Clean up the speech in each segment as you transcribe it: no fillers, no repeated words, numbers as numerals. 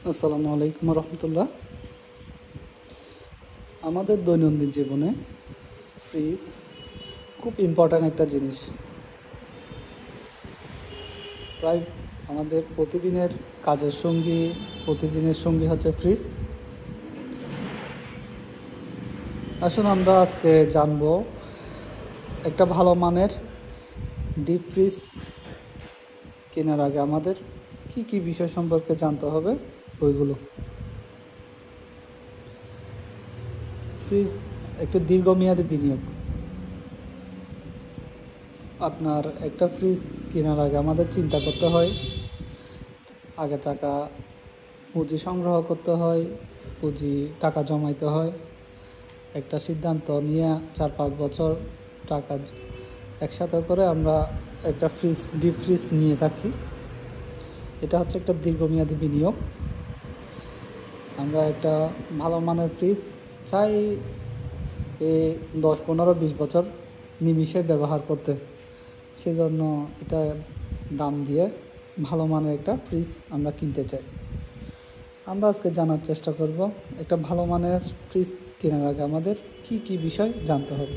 আসসালামু আলাইকুম রহমতুল্লাহ। আমাদের দৈনন্দিন জীবনে ফ্রিজ খুব ইম্পর্ট্যান্ট একটা জিনিস। প্রায় আমাদের প্রতিদিনের কাজের সঙ্গী হচ্ছে ফ্রিজ। আসুন আমরা আজকে জানবো একটা ভালো মানের ডিপ ফ্রিজ কেনার আগে আমাদের কি কি বিষয় সম্পর্কে জানতে হবে ওইগুলো। ফ্রিজ একটা দীর্ঘমেয়াদী বিনিয়োগ। আপনার একটা ফ্রিজ কেনার আগে আমাদের চিন্তা করতে হয়, আগে টাকা পুঁজি সংগ্রহ করতে হয়, টাকা জমাইতে হয়। একটা সিদ্ধান্ত নিয়ে 4-5 বছর টাকা একসাথে করে আমরা একটা ডিপ ফ্রিজ নিয়ে থাকি। এটা হচ্ছে একটা দীর্ঘমেয়াদী বিনিয়োগ। আমরা একটা ভালো মানের ফ্রিজ চাই 10-15-20 বছর নিমিষে ব্যবহার করতে। সেজন্য এটা দাম দিয়ে ভালো মানের একটা ফ্রিজ আমরা কিনতে চাই। আমরা আজকে জানার চেষ্টা করব একটা ভালো মানের ফ্রিজ কেনার আগে আমাদের কি কি বিষয় জানতে হবে।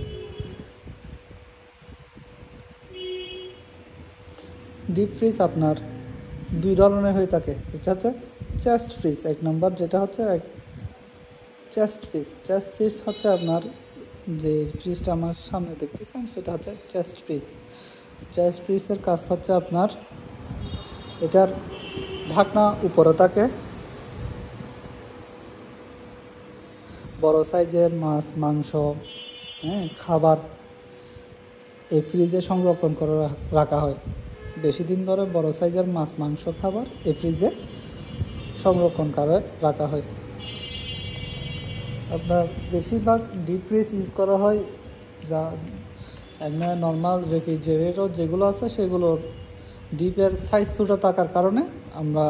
ডিপ ফ্রিজ আপনার 2 ধরনের হয়ে থাকে। এটা হচ্ছে চেস্ট ফ্রিজ, 1 নম্বর, যেটা হচ্ছে চেস্ট ফ্রিজ হচ্ছে আপনার যে ফ্রিজটা আমার সামনে দেখতেছেন সেটা হচ্ছে চেস্ট ফ্রিজের কাজ হচ্ছে আপনার এটার ঢাকনা উপরে থাকে। বড় সাইজের মাছ, মাংস, খাবার এই ফ্রিজে সংরক্ষণ করে রাখা হয়। বেশি দিন ধরে বড় সাইজের মাছ, মাংস, খাবার এই ফ্রিজে সংরক্ষণ করে রাখা হয়। আপনার বেশিরভাগ ডিপ ফ্রিজ ইউজ করা হয় যা এমনি নর্মাল রেফ্রিজারেটর যেগুলো আছে সেগুলোর ডিপের সাইজ ছোটো থাকার কারণে আমরা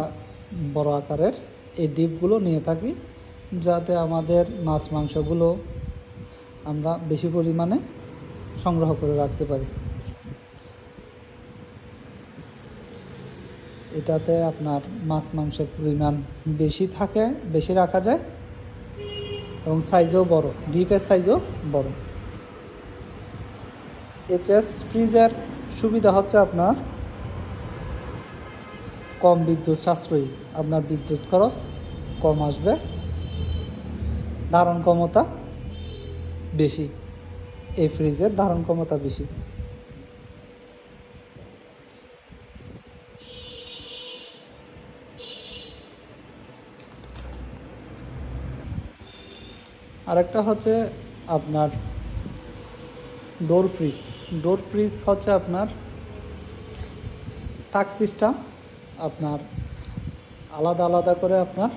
বড় আকারের এই ডিপগুলো নিয়ে থাকি, যাতে আমাদের মাছ মাংসগুলো আমরা বেশি পরিমাণে সংগ্রহ করে রাখতে পারি। এটাতে আপনার মাছ মাংসের পরিমাণ বেশি রাখা যায় এবং সাইজও বড়, ডিপের সাইজও বড়। এই চেস্ট ফ্রিজের সুবিধা হচ্ছে আপনার কম বিদ্যুৎ সাশ্রয়ী, আপনার বিদ্যুৎ খরচ কম আসবে, ধারণ ক্ষমতা বেশি। এই ফ্রিজের ধারণ ক্ষমতা বেশি। আরেকটা হচ্ছে আপনার ডোর ফ্রিজ হচ্ছে আপনার তাক সিস্টেম। আপনার আলাদা আলাদা করে আপনার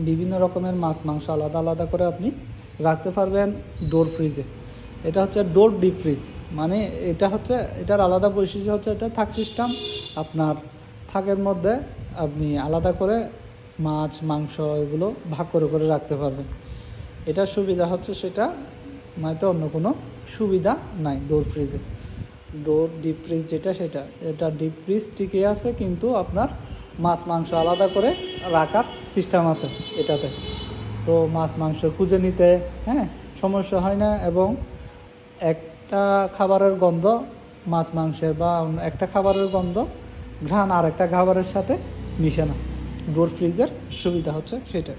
বিভিন্ন রকমের মাছ মাংস আলাদা আলাদা করে আপনি রাখতে পারবেন ডোর ফ্রিজে। এটা হচ্ছে ডোর ডিপ ফ্রিজ, মানে এটার আলাদা বৈশিষ্ট্য হচ্ছে এটা থাক সিস্টেম। আপনার থাকের মধ্যে আপনি আলাদা করে মাছ মাংস এগুলো ভাগ করে করে রাখতে পারবেন। এটার সুবিধা হচ্ছে সেটা নয়তো অন্য কোনো সুবিধা নাই ডোর ফ্রিজে। ডোর ডিপ ফ্রিজ এটা ডিপ ফ্রিজ ঠিকই আছে, কিন্তু আপনার মাছ মাংস আলাদা করে রাখার সিস্টেম আছে এটাতে। তো মাছ মাংস খুঁজে নিতে সমস্যা হয় না, এবং একটা খাবারের গন্ধ মাছ মাংসের বা একটা খাবারের গন্ধ ঘ্রাণ আর একটা খাবারের সাথে মিশে না। ডোর ফ্রিজের সুবিধা হচ্ছে সেটা।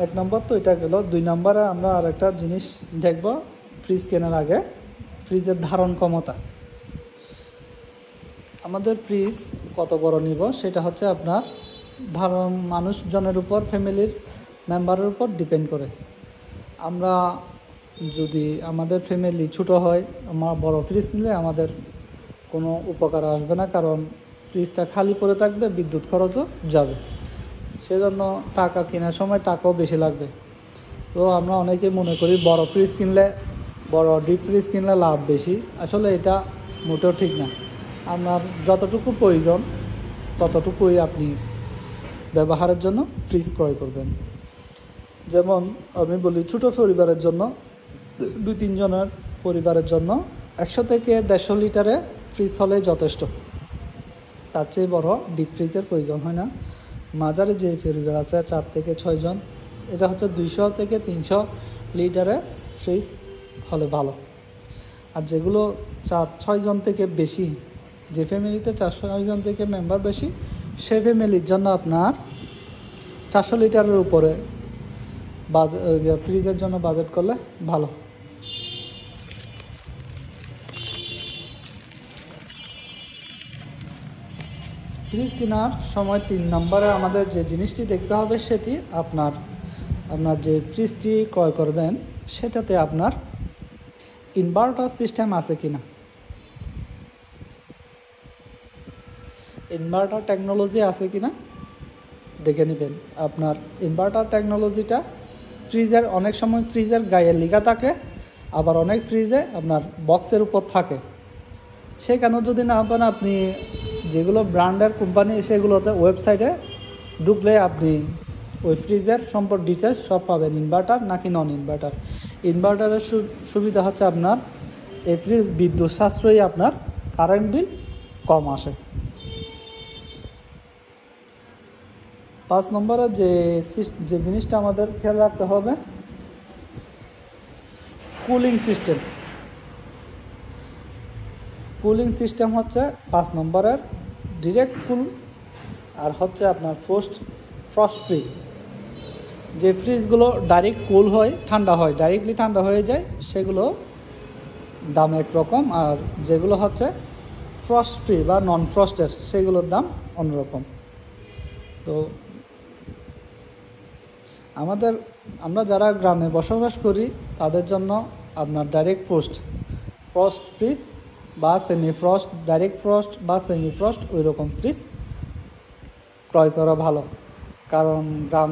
1 নম্বর তো এটা গেল। 2 নম্বরে আমরা আর একটা জিনিস দেখব ফ্রিজ কেনার আগে, ফ্রিজের ধারণ ক্ষমতা। আমাদের ফ্রিজ কত বড় নিব সেটা হচ্ছে আপনার মানুষজনের উপর, ফ্যামিলির মেম্বারের উপর ডিপেন্ড করে। আমরা যদি আমাদের ফ্যামিলি ছোটো হয়, আমরা বড় ফ্রিজ নিলে আমাদের কোনো উপকার আসবে না, কারণ ফ্রিজটা খালি পড়ে থাকবে, বিদ্যুৎ খরচও যাবে। সেজন্য টাকা কেনার সময় টাকাও বেশি লাগবে। তো আমরা অনেকেই মনে করি বড় ডিপ ফ্রিজ কিনলে লাভ বেশি। আসলে এটা মোটেও ঠিক না। আপনার যতটুকু প্রয়োজন ততটুকুই আপনি ব্যবহারের জন্য ফ্রিজ ক্রয় করবেন। যেমন আমি বলি, ছোটো পরিবারের জন্য, 2-3 জনের পরিবারের জন্য 100 থেকে 150 লিটারে ফ্রিজ হলেই যথেষ্ট। তার চেয়ে বড় ডিপ ফ্রিজের প্রয়োজন হয় না। মাঝারি যে পরিবার আছে 4 থেকে 6 জন, এটা হচ্ছে 200 থেকে 300 লিটারের ফ্রিজ হলে ভালো। আর যেগুলো 4-6 জন থেকে বেশি, যে ফ্যামিলিতে 4-6 জন থেকে মেম্বার বেশি, সে ফ্যামিলির জন্য আপনার 400 লিটারের উপরে ফ্রিজের জন্য বাজেট করলে ভালো। ফ্রিজ কেনার সময় 3 নম্বরে আমাদের যে জিনিসটি দেখতে হবে সেটি আপনার যে ফ্রিজটি ক্রয় করবেন সেটাতে আপনার ইনভার্টার সিস্টেম আছে কিনা, ইনভার্টার টেকনোলজি আছে কিনা দেখে নেবেন। আপনার ইনভার্টার টেকনোলজিটা ফ্রিজের অনেক সময় ফ্রিজের গায়ে লেখা থাকে, আবার অনেক ফ্রিজে আপনার বক্সের উপর থাকে। সেখানে যদি না পান, আপনি যেগুলো ব্র্যান্ডের কোম্পানি সেগুলোতে ওয়েবসাইটে ঢুকলে আপনি ওই ফ্রিজের সম্পর্কে ডিটেলস সব পাবেন, ইনভার্টার নাকি নন ইনভার্টার। ইনভার্টারের সুবিধা হচ্ছে আপনার এই ফ্রিজ বিদ্যুৎ সাশ্রয়ী, আপনার কারেন্ট বিল কম আসে। 5 নম্বরে যে জিনিসটা আমাদের খেয়াল রাখতে হবে, কুলিং সিস্টেম। কুলিং সিস্টেম হচ্ছে 5 নম্বরের ডিরেক্ট কুল, আর হচ্ছে আপনার ফ্রস্ট ফ্রি। যে ফ্রিজগুলো ডাইরেক্ট কুল হয়, ঠান্ডা হয়, ডাইরেক্টলি ঠান্ডা হয়ে যায়, সেগুলো দাম একরকম। আর যেগুলো হচ্ছে ফ্রস্ট ফ্রি বা নন ফ্রস্টের, সেগুলোর দাম অন্যরকম। তো আমরা যারা গ্রামে বসবাস করি তাদের জন্য আপনার ডাইরেক্ট ফ্রস্ট ফ্রিজ বা সেমি ফ্রস্ট, ডাইরেক্ট ফ্রস্ট বা সেমি ফ্রস্ট ওই রকম ফ্রিজ ক্রয় করা ভালো। কারণ গ্রাম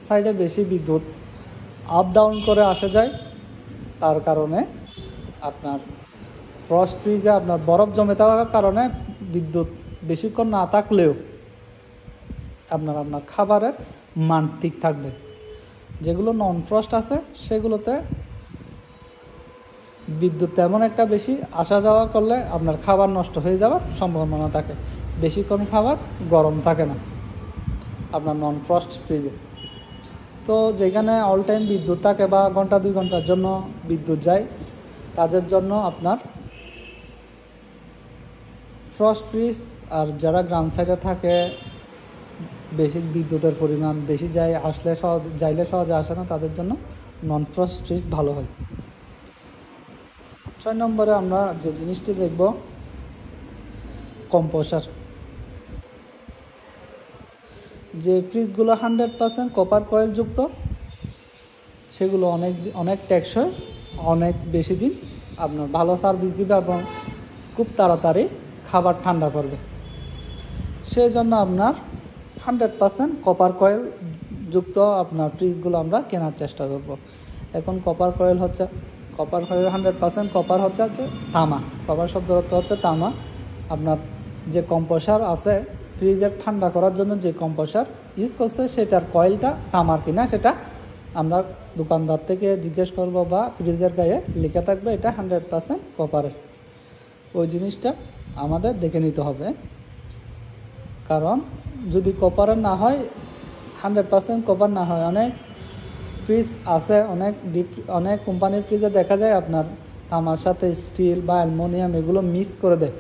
সাইডে বেশি বিদ্যুৎ আপ ডাউন করে আসা যায়, তার কারণে আপনার ফ্রস্ট ফ্রিজে আপনার বরফ জমে থাকার কারণে বিদ্যুৎ বেশিক্ষণ না থাকলেও আপনার খাবারের মান ঠিক থাকবে। যেগুলো নন ফ্রস্ট আছে সেগুলোতে বিদ্যুৎ তেমন একটা বেশি আসা যাওয়া করলে আপনার খাবার নষ্ট হয়ে যাওয়ার সম্ভাবনা থাকে, বেশিক্ষণ খাবার গরম থাকে না আপনার নন ফ্রস্ট ফ্রিজে। তো যেখানে অল টাইম বিদ্যুৎ থাকে বা ঘন্টা 2 ঘন্টার জন্য বিদ্যুৎ যায়, তাদের জন্য আপনার ফ্রস্ট ফ্রিজ। আর যারা গ্রাম সাইডে থাকে, বেশি বিদ্যুতের পরিমাণ বেশি যায়, যাইলে সহজে আসে না, তাদের জন্য নন ফ্রস্ট ফ্রিজ ভালো হয়। 6 নম্বরে আমরা যে জিনিসটি দেখব, কম্প্রেসার। যে ফ্রিজগুলো 100% কপার কয়েল যুক্ত, সেগুলো অনেক টেকসই, অনেক বেশি দিন আপনার ভালো সার্ভিস দিবে এবং খুব তাড়াতাড়ি খাবার ঠান্ডা করবে। সেই জন্য আপনার 100% কপার কয়েল যুক্ত আপনার ফ্রিজগুলো আমরা কেনার চেষ্টা করব। এখন কপার কয়েল 100% কপার হচ্ছে তামা। কপার শব্দের অর্থ হচ্ছে তামা। আপনার যে কম্প্রেসার আছে, ফ্রিজের ঠান্ডা করার জন্য যে কম্প্রেসার ইউজ করছে, সেটার কয়েলটা তামার কিনা সেটা আমরা দোকানদার থেকে জিজ্ঞেস করব, বা ফ্রিজের গায়ে লেখা থাকবে এটা 100% কপারের। ওই জিনিসটা আমাদের দেখে নিতে হবে। কারণ যদি কপারের না হয়, 100% কপার না হয়, অনেক ফ্রিজ আছে, অনেক কোম্পানির ফ্রিজে দেখা যায় আপনার তামার সাথে স্টিল বা অ্যালুমিনিয়াম এগুলো মিক্স করে দেয়।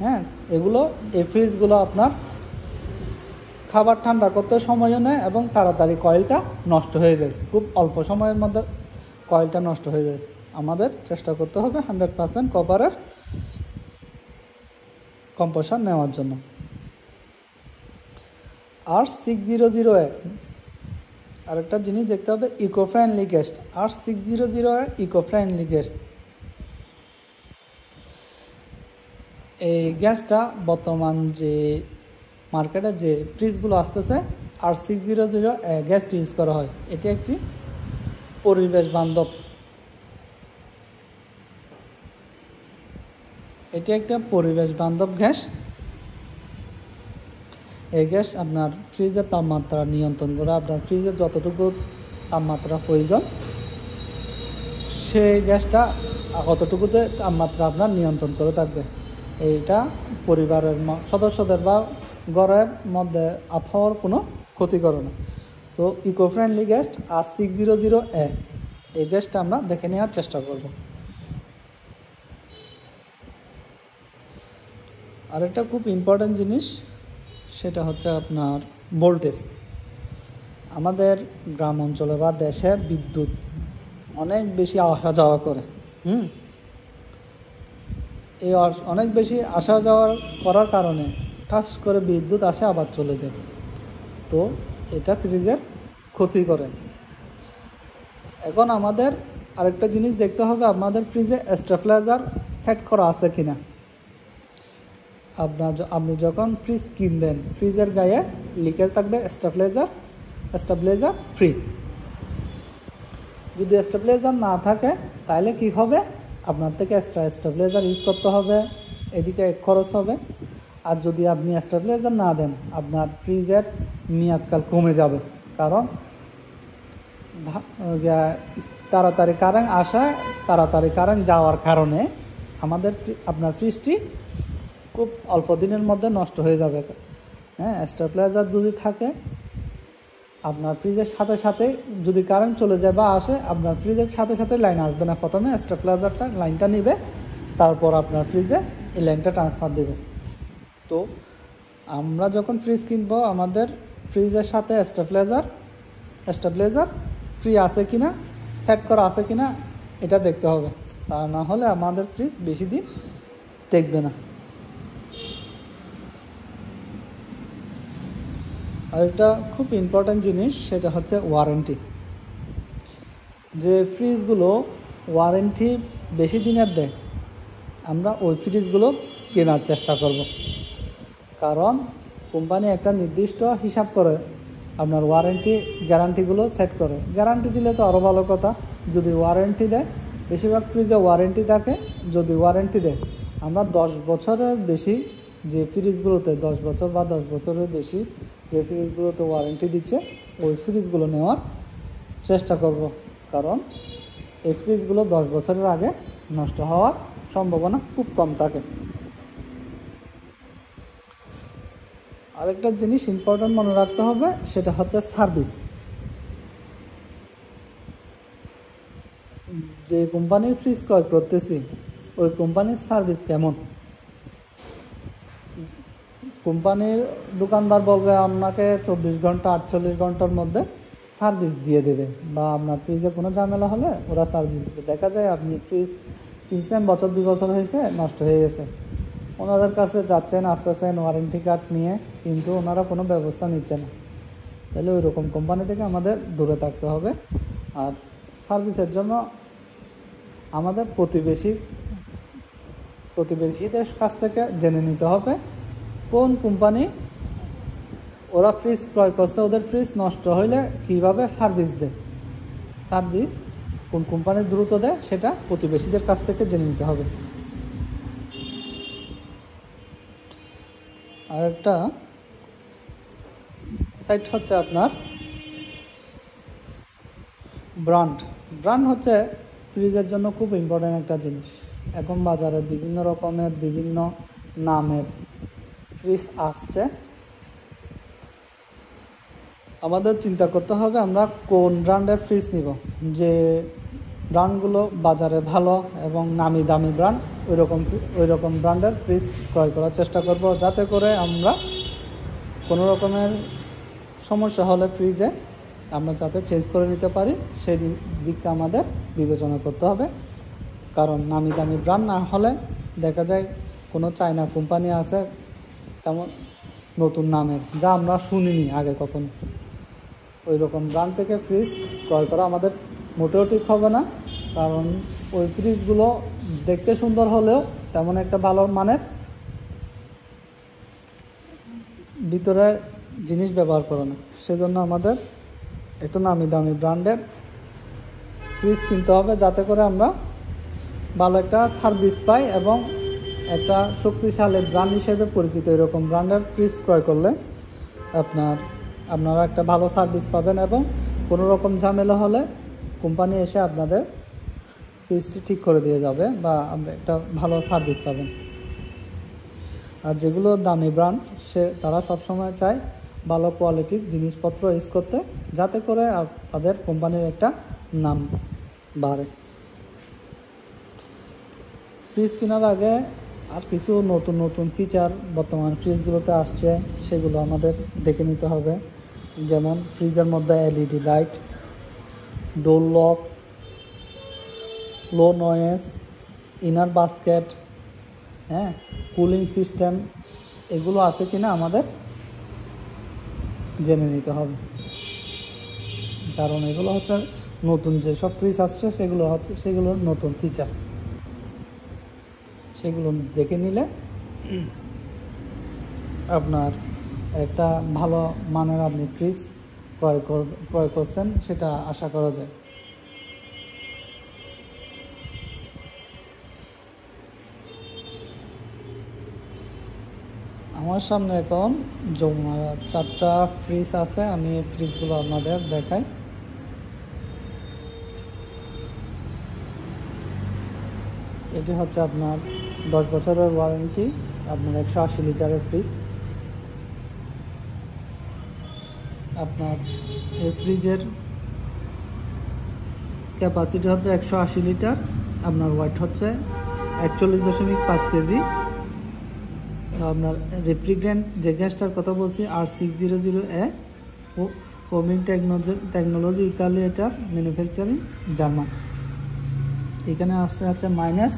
হ্যাঁ, এই ফ্রিজগুলো আপনার খাবার ঠান্ডা করতে সময়ও নেয় এবং তাড়াতাড়ি কয়েলটা নষ্ট হয়ে যায়, খুব অল্প সময়ের মধ্যে কয়েলটা নষ্ট হয়ে যায়। আমাদের চেষ্টা করতে হবে 100% কপারের কম্প্রেসার নেওয়ার জন্য। R600A আরেকটা জিনিস দেখতে হবে, eco friendly gas. R600A eco friendly gas. এই গ্যাসটা বর্তমান যে মার্কেটে যে ফ্রিজগুলো আসতেছে, R600A গ্যাসটি ইউজ করা হয়। এটি একটি পরিবেশ বান্ধব, গ্যাস। এই গ্যাস আপনার ফ্রিজের তাপমাত্রা নিয়ন্ত্রণ করে। আপনার ফ্রিজে যতটুকু তাপমাত্রা প্রয়োজন, সেই গ্যাসটা কতটুকুতে তাপমাত্রা আপনার নিয়ন্ত্রণ করে থাকবে। এইটা পরিবারের সদস্যদের বা ঘরের মধ্যে আবহাওয়ার কোনো ক্ষতি করে না। তো ইকো ফ্রেন্ডলি গ্যাস R600A, এই গ্যাসটা আমরা দেখে নেওয়ার চেষ্টা করব। আরেকটা খুব ইম্পর্ট্যান্ট জিনিস, সেটা হচ্ছে আপনার ভোল্টেজ। আমাদের গ্রাম অঞ্চলে বা দেশে বিদ্যুৎ অনেক বেশি আসা যাওয়া করে। এই অনেক বেশি আসা যাওয়া করার কারণে ঠাস করে বিদ্যুৎ আসে আবার চলে যায়। তো এটা ফ্রিজের ক্ষতি করে। এখন আমাদের আরেকটা জিনিস দেখতে হবে, আমাদের ফ্রিজে স্টেবিলাইজার সেট করা আছে কিনা। আপনি যখন ফ্রিজ কিনবেন, ফ্রিজের গায়ে লিখে থাকবে স্টেবিলাইজার ফ্রি। যদি স্টেবিলাইজার না থাকে তাহলে কি হবে, আপনার থেকে এক্সট্রা স্টেবিলাইজার ইউজ করতে হবে, এদিকে খরচ হবে। আর যদি আপনি স্টেবিলাইজার না দেন, আপনার ফ্রিজের মেয়াদকাল কমে যাবে। কারণ তাড়াতাড়ি কারেন্ট আসায় তাড়াতাড়ি কারেন্ট যাওয়ার কারণে আপনার ফ্রিজটি খুব অল্প দিনের মধ্যে নষ্ট হয়ে যাবে। স্টেবিলাইজার যদি থাকে, আপনার ফ্রিজের সাথে সাথে যদি কারেন্ট চলে যায় বা আসে, আপনার ফ্রিজের সাথে সাথে লাইন আসবে না। প্রথমে স্টেবিলাইজারটা লাইনটা নিবে, তারপর আপনার ফ্রিজে এই লাইনটা ট্রান্সফার দেবে। তো আমরা যখন ফ্রিজ কিনবো, আমাদের ফ্রিজের সাথে স্টেবিলাইজার ফ্রি আছে কিনা, সেট করা আছে কিনা, এটা দেখতে হবে। তা না হলে আমাদের ফ্রিজ বেশি দিন টেকবে না। আর একটা খুব ইম্পর্ট্যান্ট জিনিস, সেটা হচ্ছে ওয়ারেন্টি। যে ফ্রিজগুলো ওয়ারেন্টি বেশি দিনের দেয়, আমরা ওই ফ্রিজগুলো কেনার চেষ্টা করব। কারণ কোম্পানি একটা নির্দিষ্ট হিসাব করে আপনার গ্যারান্টিগুলো সেট করে। গ্যারান্টি দিলে তো আরও ভালো কথা। যদি ওয়ারেন্টি দেয়, বেশিরভাগ ফ্রিজে ওয়ারেন্টি থাকে। যদি ওয়ারেন্টি দেয়, আমরা 10 বছরের বেশি যে ফ্রিজগুলোতে 10 বছর বা 10 বছরের বেশি যে ফ্রিজগুলোতে ওয়ারেন্টি দিচ্ছে, ওই ফ্রিজগুলো নেওয়ার চেষ্টা করব। কারণ এই ফ্রিজগুলো 10 বছরের আগে নষ্ট হওয়ার সম্ভাবনা খুব কম থাকে। আরেকটা জিনিস ইম্পর্ট্যান্ট মনে রাখতে হবে, সেটা হচ্ছে সার্ভিস। যে কোম্পানির ফ্রিজ ক্রয় করতেছি, ওই কোম্পানির সার্ভিস কেমন। কোম্পানির দোকানদার বলবে আপনাকে 24 ঘন্টা 48 ঘন্টার মধ্যে সার্ভিস দিয়ে দেবে, বা আপনার ফ্রিজে কোনো ঝামেলা হলে ওরা সার্ভিস দেবে। দেখা যায় আপনি ফ্রিজ কিনছেন, 1-2 বছর হয়েছে, নষ্ট হয়ে গেছে, ওনাদের কাছে যাচ্ছেন, আসতেছেন ওয়ারেন্টি কার্ড নিয়ে, কিন্তু ওনারা কোনো ব্যবস্থা নিচ্ছে না। তাহলে ওই রকম কোম্পানি থেকে আমাদের দূরে থাকতে হবে। আর সার্ভিসের জন্য আমাদের প্রতিবেশীদের কাছ থেকে জেনে নিতে হবে কোন কোম্পানি ওরা ফ্রিজ ক্রয় করছে, ওদের ফ্রিজ নষ্ট হইলে কিভাবে সার্ভিস দেয়, সার্ভিস কোন কোম্পানি দ্রুত দেয়, সেটা প্রতিবেশীদের কাছ থেকে জেনে নিতে হবে। আর একটা সাইট হচ্ছে আপনার ব্র্যান্ড হচ্ছে ফ্রিজের জন্য খুব ইম্পর্ট্যান্ট একটা জিনিস। এখন বাজারে বিভিন্ন রকমের বিভিন্ন নামের ফ্রিজ আসছে। আমাদের চিন্তা করতে হবে আমরা কোন ব্র্যান্ডের ফ্রিজ নিব। যে ব্র্যান্ডগুলো বাজারে ভালো এবং নামি দামি ব্র্যান্ড, ওই রকম ব্র্যান্ডের ফ্রিজ ক্রয় করার চেষ্টা করব, যাতে করে আমরা কোনো রকমের সমস্যা হলে ফ্রিজে আমরা যাতে চেঞ্জ করে নিতে পারি, সেই দিকটা আমাদের বিবেচনা করতে হবে। কারণ নামি দামি ব্র্যান্ড না হলে দেখা যায় কোনো চায়না কোম্পানি আছে তেমন নতুন নামের, যা আমরা শুনিনি আগে কখনো, ওই রকম ব্র্যান্ড থেকে ফ্রিজ ক্রয় করা আমাদের মোটেও ঠিক হবে না। কারণ ওই ফ্রিজগুলো দেখতে সুন্দর হলেও তেমন একটা ভালো মানের ভিতরে জিনিস ব্যবহার করে না। সেজন্য আমাদের একটু নামি দামি ব্র্যান্ডের ফ্রিজ কিনতে হবে, যাতে করে আমরা ভালো একটা সার্ভিস পাই এবং একটা শক্তিশালী ব্র্যান্ড হিসেবে পরিচিত। এরকম ব্র্যান্ডের ফ্রিজ ক্রয় করলে আপনারা একটা ভালো সার্ভিস পাবেন, এবং কোনো রকম ঝামেলা হলে কোম্পানি এসে আপনাদের ফ্রিজটি ঠিক করে দিয়ে যাবে, বা একটা ভালো সার্ভিস পাবেন। আর যেগুলো দামি ব্র্যান্ড তারা সবসময় চায় ভালো কোয়ালিটির জিনিসপত্র ইউজ করতে, যাতে করে তাদের কোম্পানির একটা নাম বাড়ে। ফ্রিজ কেনার আগে আর কিছু নতুন নতুন ফিচার বর্তমান ফ্রিজগুলোতে আসছে, সেগুলো আমাদের দেখে নিতে হবে। যেমন ফ্রিজের মধ্যে LED light, door lock, low noise, inner basket, cooling system, এগুলো আছে কিনা আমাদের জেনে নিতে হবে। কারণ এগুলো হচ্ছে নতুন যেসব ফ্রিজ আসছে সেগুলোর নতুন ফিচার, সেগুলো দেখে নিলে আপনার একটা ভালো মানের আপনি ফ্রিজ ক্রয় করছেন সেটা আশা করা যায়। আমার সামনে এখন 4টা ফ্রিজ আছে, আমি এই ফ্রিজগুলো আপনাদের দেখাই। এটি হচ্ছে আপনার 10 বছরের ওয়ারেন্টি, আপনার 180 লিটারের ফ্রিজ। আপনার এই ফ্রিজের ক্যাপাসিটি হচ্ছে 180 লিটার, আপনার ওয়েট হচ্ছে 41.5 কেজি। আপনার রেফ্রিজারেন্ট যে গ্যাসটার কথা বলছি R600A, ফোমিং টেকনোলজি ইতালি, এটার ম্যানুফ্যাকচারিং জার্মান। এখানে আছে -20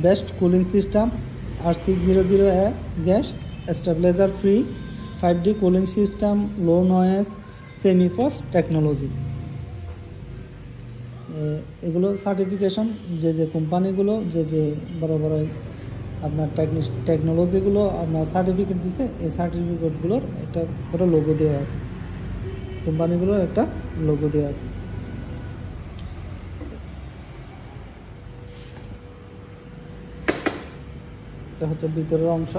best cooling system, R600A gas, stabiliser free, 5D cooling system, low noise, semi frost technology. এগুলো সার্টিফিকেশন যে কোম্পানিগুলো যে বড় বড় আপনার টেকনোলজিগুলো আপনার সার্টিফিকেট দিচ্ছে, এই সার্টিফিকেটগুলোর একটা করে লোগো দেওয়া আছে, কোম্পানিগুলোর একটা লোগো দেওয়া আছে। এটা হচ্ছে ভিতরের অংশ।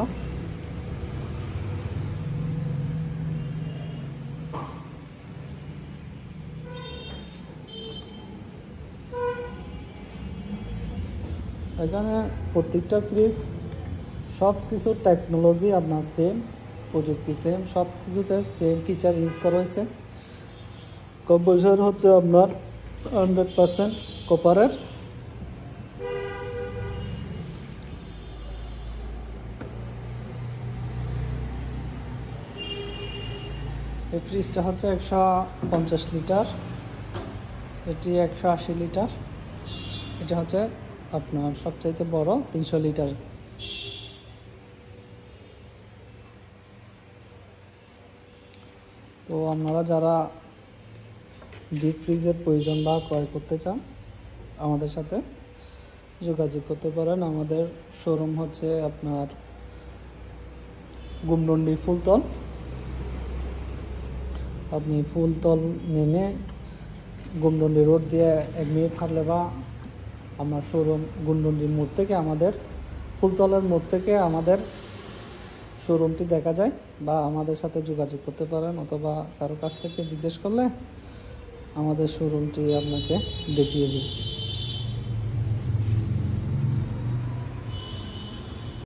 এখানে প্রত্যেকটা ফ্রিজ সব কিছু টেকনোলজি আপনার সেম, প্রযুক্তি সেম, সব কিছুতে সেম ফিচার ইউজ করা হয়েছে। কম্প্রেসর হচ্ছে আপনার 100% কপারের। এই ফ্রিজটা হচ্ছে 150 লিটার, এটি 180 লিটার, এটা হচ্ছে আপনার সবচাইতে বড় 300 লিটার। তো আপনারা যারা ডিপ ফ্রিজের প্রয়োজন বা ক্রয় করতে চান আমাদের সাথে যোগাযোগ করতে পারেন। আমাদের শোরুম হচ্ছে আপনার গুমডন্ডি ফুলতল। আপনি ফুলতল নেমে গুমডন্ডি রোড দিয়ে 1 মিনিট হাঁটলে বা আমার শোরুম গুমডন্ডির মোড় থেকে, আমাদের ফুলতলের মোড় থেকে আমাদের শোরুমটি দেখা যায়, বা আমাদের সাথে যোগাযোগ করতে পারেন, অথবা কারো কাছ থেকে জিজ্ঞেস করলে আমাদের শোরুমটি আপনাকে দেখিয়ে দিই।